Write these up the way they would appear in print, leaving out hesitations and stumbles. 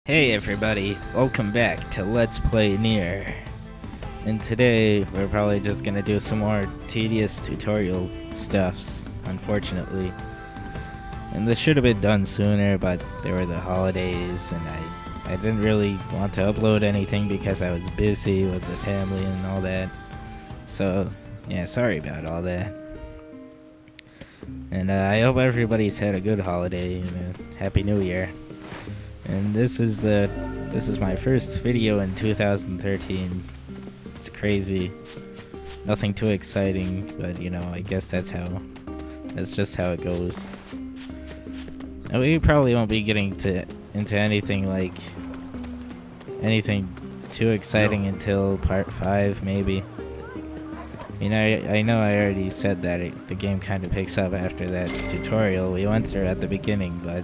Hey everybody, welcome back to Let's Play NieR. And today we're probably just gonna do some more tedious tutorial stuffs, unfortunately. And this should have been done sooner, but there were the holidays and I didn't really want to upload anything because I was busy with the family and all that. So yeah, sorry about all that. And I hope everybody's had a good holiday and a Happy New Year. And this is my first video in 2013. It's crazy. Nothing too exciting, but you know, I guess that's just how it goes. And we probably won't be getting into anything too exciting until part 5 maybe. I mean, I know I already said that the game kind of picks up after that tutorial we went through at the beginning, but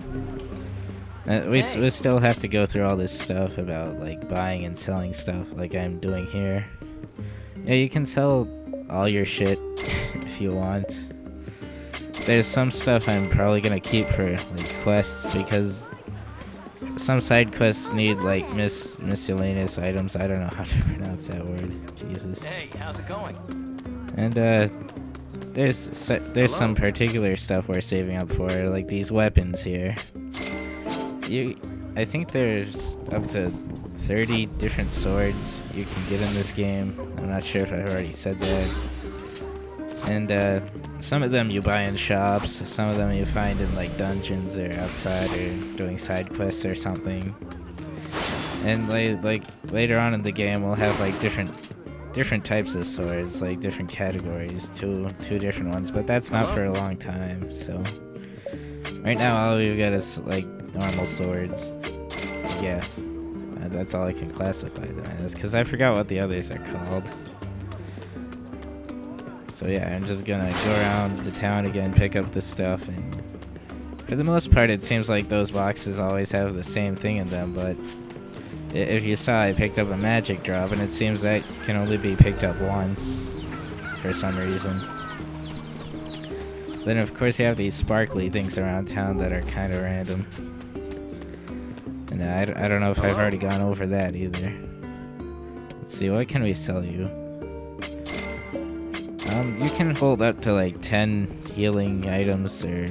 we still have to go through all this stuff about like buying and selling stuff like I'm doing here. Yeah, you can sell all your shit if you want. There's some stuff I'm probably gonna keep for like quests because some side quests need like miscellaneous items. I don't know how to pronounce that word. Jesus. Hey, how's it going? And there's some particular stuff we're saving up for, like these weapons here. I think there's up to 30 different swords you can get in this game. I'm not sure if I already said that. And some of them you buy in shops, some of them you find in like dungeons or outside or doing side quests or something. And like later on in the game we'll have like different types of swords, like different categories, two different ones, but that's not for a long time. So right now all we've got is like normal swords, I guess. That's all I can classify them as, because I forgot what the others are called. So yeah, I'm just gonna go around the town again, pick up the stuff, and for the most part it seems like those boxes always have the same thing in them, but if you saw, I picked up a magic drop, and it seems that can only be picked up once for some reason. Then of course you have these sparkly things around town that are kind of random. And I don't know if I've already gone over that either. Let's see, what can we sell you? You can hold up to like 10 healing items, or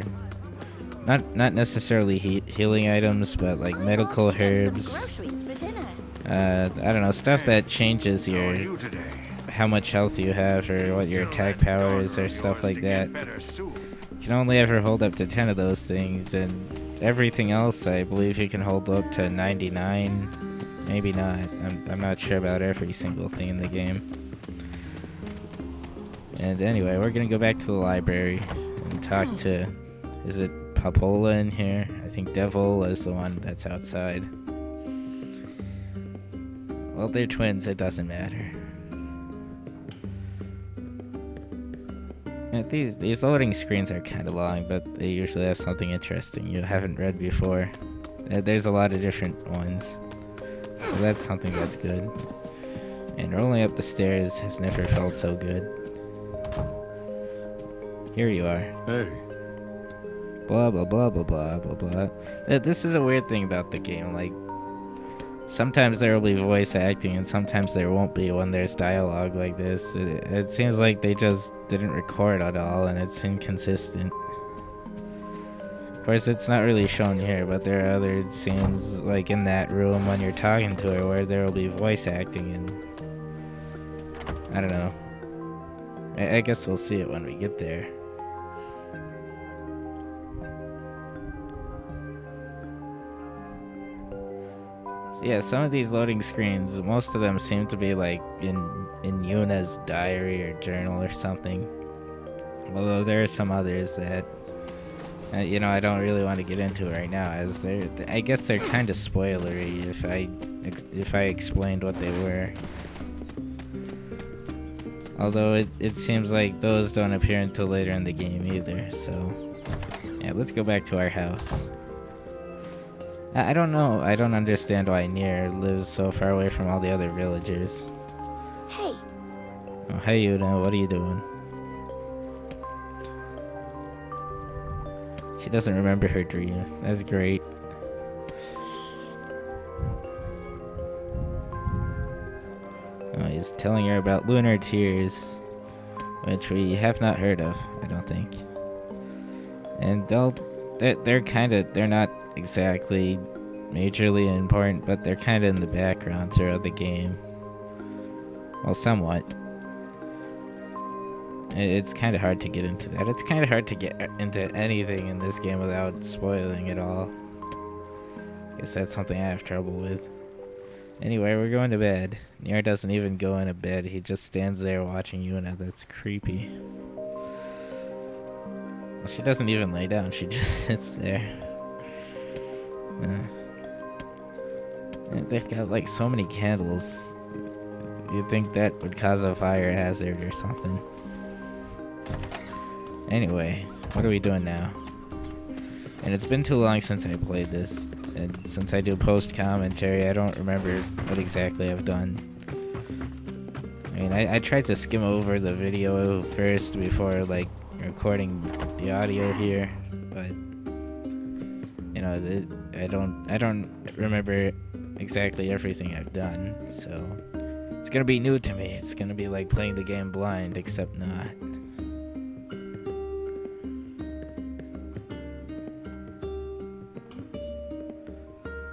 not necessarily healing items, but like medical herbs. I don't know, stuff that changes how much health you have or what your attack power is or stuff like that. You can only ever hold up to 10 of those things, and everything else I believe you can hold up to 99. Maybe not. I'm not sure about every single thing in the game. And anyway, we're gonna go back to the library and talk to, is it Papola in here? I think Devil is the one that's outside. Well, they're twins, it doesn't matter. Yeah, these loading screens are kind of long, but they usually have something interesting you haven't read before. There's a lot of different ones, so that's something that's good. And rolling up the stairs has never felt so good. Here you are. Hey. Blah blah blah blah blah blah blah. This is a weird thing about the game, like sometimes there will be voice acting and sometimes there won't be when there's dialogue like this. It seems like they just didn't record at all and it's inconsistent. Of course, it's not really shown here, but there are other scenes like in that room when you're talking to her where there will be voice acting, and I don't know. I guess we'll see it when we get there. So yeah, some of these loading screens, most of them seem to be like in Yuna's diary or journal or something. Although there are some others that, you know, I don't really want to get into right now, as I guess they're kind of spoilery if I explained what they were. Although it seems like those don't appear until later in the game either. So yeah, let's go back to our house. I don't know. I don't understand why NieR lives so far away from all the other villagers. Hey. Oh, hey Yuna, what are you doing? She doesn't remember her dream. That's great. He's telling her about lunar tears, which we have not heard of, I don't think. And they're not exactly majorly important, but they're kind of in the background throughout the game. Well, somewhat. It's kind of hard to get into that. It's kind of hard to get into anything in this game without spoiling it all. I guess that's something I have trouble with. Anyway, we're going to bed. NieR doesn't even go into bed. He just stands there watching Yuna. That's creepy. Well, she doesn't even lay down. She just sits there. They've got like so many candles. You'd think that would cause a fire hazard or something. Anyway, what are we doing now? And it's been too long since I played this. And since I do post-commentary, I don't remember what exactly I've done. I mean, I tried to skim over the video first before, like, recording the audio here, but, you know, I don't remember exactly everything I've done, so it's gonna be new to me. It's gonna be like playing the game blind, except not.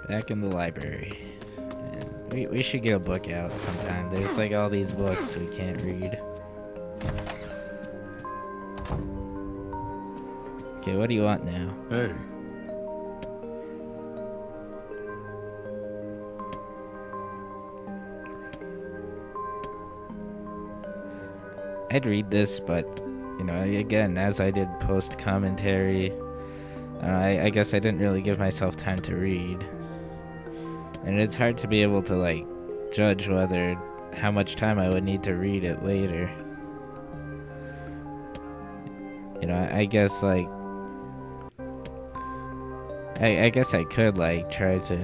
Back in the library. And we should get a book out sometime. There's like all these books we can't read. Okay, what do you want now? Hey. I'd read this, but, you know, again, as I did post-commentary, I guess I didn't really give myself time to read. And it's hard to be able to, like, judge how much time I would need to read it later. You know, I guess, like, I guess I could, like, try to,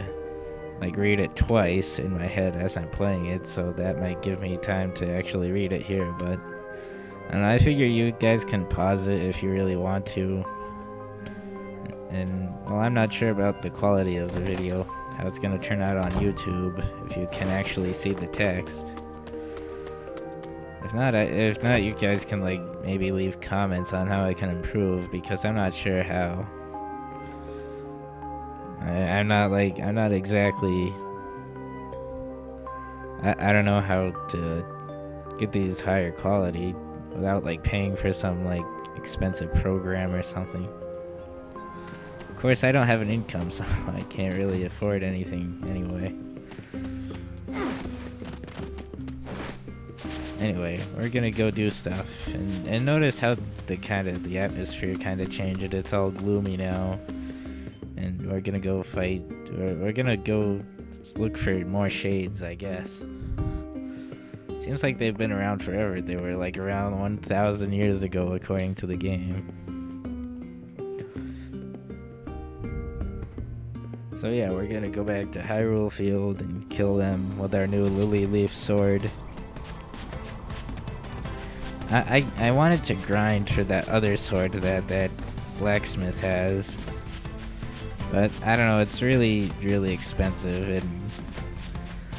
like, read it twice in my head as I'm playing it, so that might give me time to actually read it here, but I don't know, I figure you guys can pause it if you really want to. And, well, I'm not sure about the quality of the video, how it's going to turn out on YouTube, if you can actually see the text. If not, you guys can, like, maybe leave comments on how I can improve, because I'm not sure how. I'm not exactly, I don't know how to get these higher quality without, like, paying for some, like, expensive program or something. Of course, I don't have an income, so I can't really afford anything anyway. Anyway, we're gonna go do stuff, and notice how the atmosphere kind of changed. It's all gloomy now, and we're gonna go fight. We're gonna go look for more shades, I guess. Seems like they've been around forever. They were like around 1,000 years ago, according to the game. So yeah, we're gonna go back to Hyrule Field and kill them with our new Lily Leaf sword. I wanted to grind for that other sword that blacksmith has, but I don't know, it's really expensive, and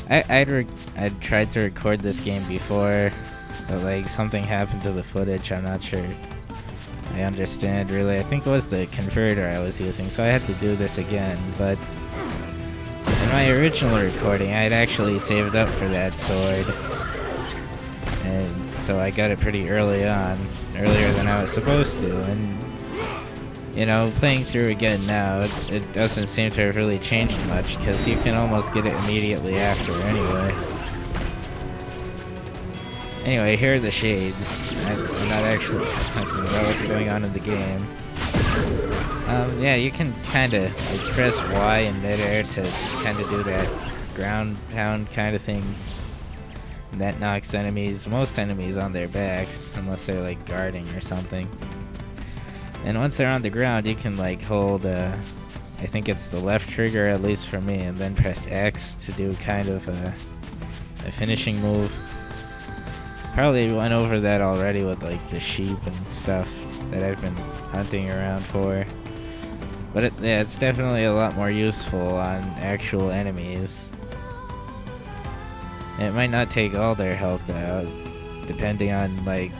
I'd tried to record this game before, but like something happened to the footage. I'm not sure I understand really. I think it was the converter I was using, so I had to do this again, but in my original recording I had actually saved up for that sword, and so I got it pretty early on, earlier than I was supposed to, and you know, playing through again now, it doesn't seem to have really changed much, because you can almost get it immediately after anyway. Anyway, here are the shades. I'm not actually talking about what's going on in the game. Yeah, you can kind of like press Y in midair to kind of do that ground pound kind of thing. And that knocks most enemies on their backs, unless they're like guarding or something. And once they're on the ground, you can like hold, I think it's the left trigger, at least for me, and then press X to do kind of a finishing move. Probably went over that already with like the sheep and stuff that I've been hunting around for. But yeah, it's definitely a lot more useful on actual enemies. It might not take all their health out, depending on like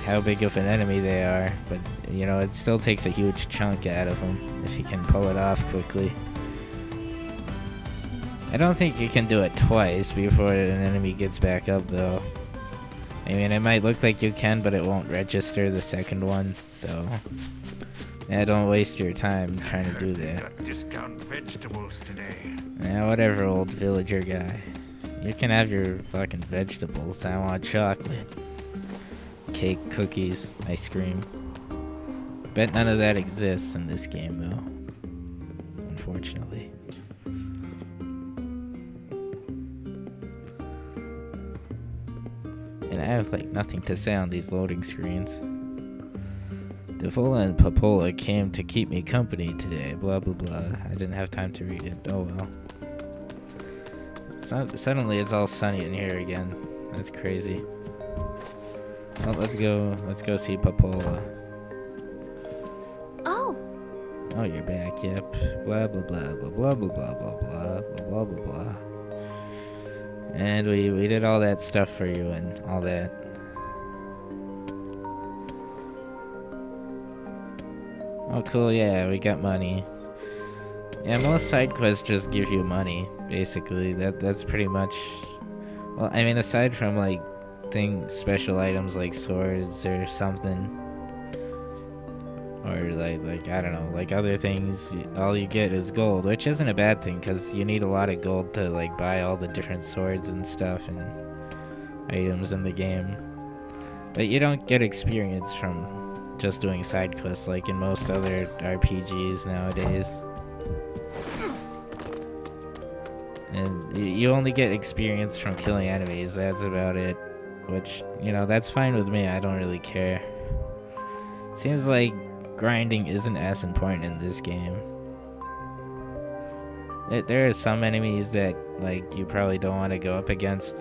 how big of an enemy they are, but you know, it still takes a huge chunk out of them if you can pull it off quickly. I don't think you can do it twice before an enemy gets back up though. I mean, it might look like you can, but it won't register the second one, so yeah, don't waste your time trying to do that. Discount vegetables today. Yeah, whatever, old villager guy. You can have your fucking vegetables. I want chocolate. Cake, cookies, ice cream. Bet none of that exists in this game, though. Unfortunately. And I have, like, nothing to say on these loading screens. Devola and Popola came to keep me company today, blah blah blah. I didn't have time to read it. Oh well. Suddenly it's all sunny in here again. That's crazy. Well, let's go see Popola. Oh. Oh, you're back. Yep. Blah blah blah blah blah blah blah blah blah blah blah blah. And we did all that stuff for you and all that. Oh cool, yeah, we got money. Yeah, most side quests just give you money, basically. That's pretty much... Well, I mean, aside from, like, special items like swords or something. Or, like I don't know, like other things, all you get is gold. Which isn't a bad thing, because you need a lot of gold to, like, buy all the different swords and stuff and items in the game. But you don't get experience from just doing side quests like in most other RPGs nowadays. And you only get experience from killing enemies, that's about it. Which, you know, that's fine with me, I don't really care. Seems like grinding isn't as important in this game. There are some enemies that, like, you probably don't want to go up against.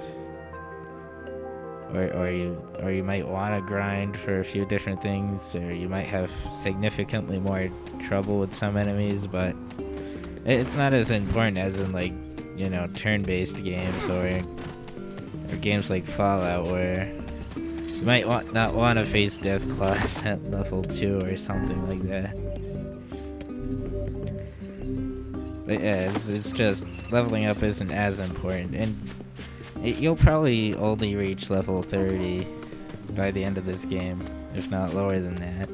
Or you might want to grind for a few different things, or you might have significantly more trouble with some enemies, but it's not as important as in, like, you know, turn-based games or games like Fallout, where you might not want to face Deathclaws at level 2 or something like that. But yeah, it's just leveling up isn't as important, and you'll probably only reach level 30 by the end of this game, if not lower than that.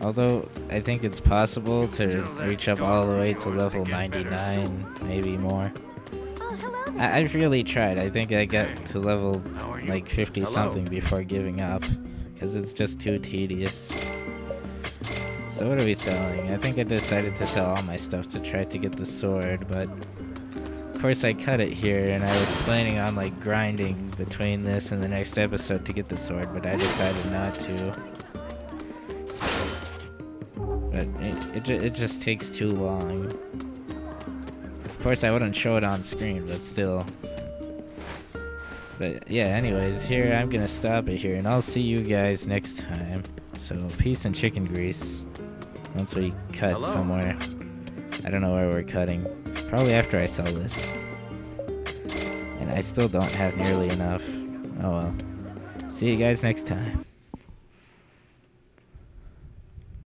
Although, I think it's possible to reach up all the way to level 99, maybe more. I've really tried. I think I got to level, like, 50-something before giving up, because it's just too tedious. So what are we selling? I think I decided to sell all my stuff to try to get the sword, but... Of course, I cut it here, and I was planning on, like, grinding between this and the next episode to get the sword, but I decided not to. But it just takes too long. Of course, I wouldn't show it on screen, but still. But yeah, anyways, here, I'm gonna stop it here, and I'll see you guys next time. So, peace and chicken grease. Once we cut somewhere. I don't know where we're cutting. Probably after I sell this. And I still don't have nearly enough. Oh well. See you guys next time.